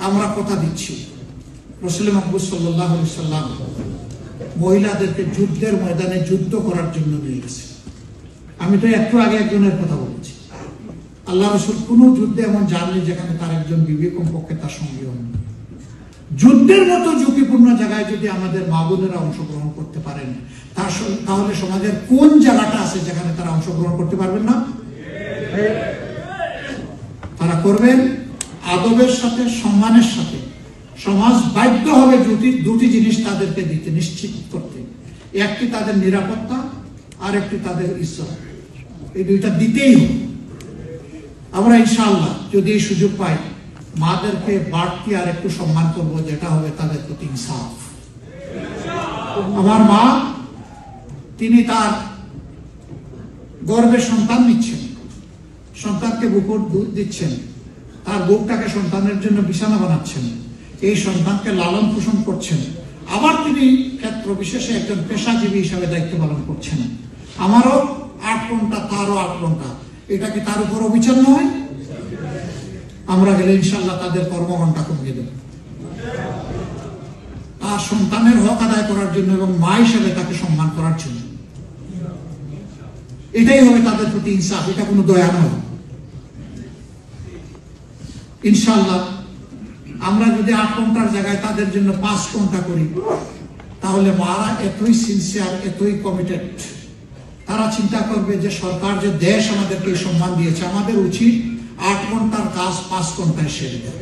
আমরা কথা দিচ্ছি রাসূল মুহাম্মদ সাল্লাল্লাহু আলাইহি সাল্লাম মহিলাদেরকে যুদ্ধের ময়দানে যুদ্ধ করার জন্য নিয়ে গেছে। আমি তো একটু আগে একজনের কথা বলেছি, আল্লাহ রাসূল কোনো যুদ্ধে এমন যাননি যেখানে তার একজন বিবি কমপক্ষে তার সঙ্গী হন। যুদ্ধের মতো ঝুঁকিপূর্ণ জায়গায় যদি আমাদের মা বোনেরা অংশগ্রহণ করতে পারেন, তাহলে সমাজের কোন জায়গাটা আছে যেখানে তারা অংশগ্রহণ করতে পারবেন না? তারা করবেন আদবের সাথে, সম্মানের সাথে। সমাজ বাধ্য হবে দুটি জিনিস তাদেরকে দিতে, নিশ্চিত করতে। একটি তাদের নিরাপত্তা, আর একটি তাদের ইজ্জত। এই দুইটা দিতেই হবে। আমরা ইনশাআল্লাহ যদি এই সুযোগ পাই, মাদেরকে বাড়তি আর একটু সম্মান করবো, যেটা হবে তাদের প্রতি ইনসাফ। আমার মা, তিনি তার গর্ভে সন্তান নিচ্ছেন, সন্তানকে বুকুর দুধ দিচ্ছেন, তার বুকটাকে সন্তানের জন্য বিছানা বানাচ্ছেন, এই সন্তানকে লালন পোষণ করছেন। আবার তিনি ক্ষেত্র বিশেষে একজন পেশাজীবী হিসাবে দায়িত্ব পালন করছেন। আমারও 8 ঘন্টা, তারও 8 ঘন্টা। এটা কি তার উপর অবিচার নয়? আমরা গেলে ইনশাল্লাহ তাদের কর্মঘণ্টা কমিয়ে দেব, তার সন্তানের হক আদায় করার জন্য এবং মা হিসেবে তাকে সম্মান করার জন্য। এটাই হবে তাদের প্রতি ইনসাফ, এটা কোনো দয়া নয়। ইনশাল্লাহ আমরা যদি 8 ঘন্টার জায়গায় তাদের জন্য 5 ঘন্টা করি, তাহলে মারা এতই সিনসিয়ার, এতই কমিটেড, তারা চিন্তা করবে যে সরকার যে দেশ আমাদেরকে সম্মান দিয়েছে, আমাদের উচিত 8 ঘন্টার কাজ 5 ঘন্টায় সেরে দেয়।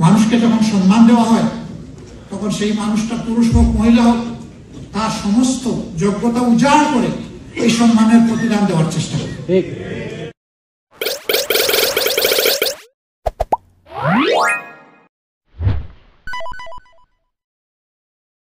মানুষকে যখন সম্মান দেওয়া হয়, তখন সেই মানুষটা পুরুষ হোক মহিলা হোক, তার সমস্ত যোগ্যতা উজাড় করে এই সম্মানের প্রতিদান দেওয়ার চেষ্টা করে।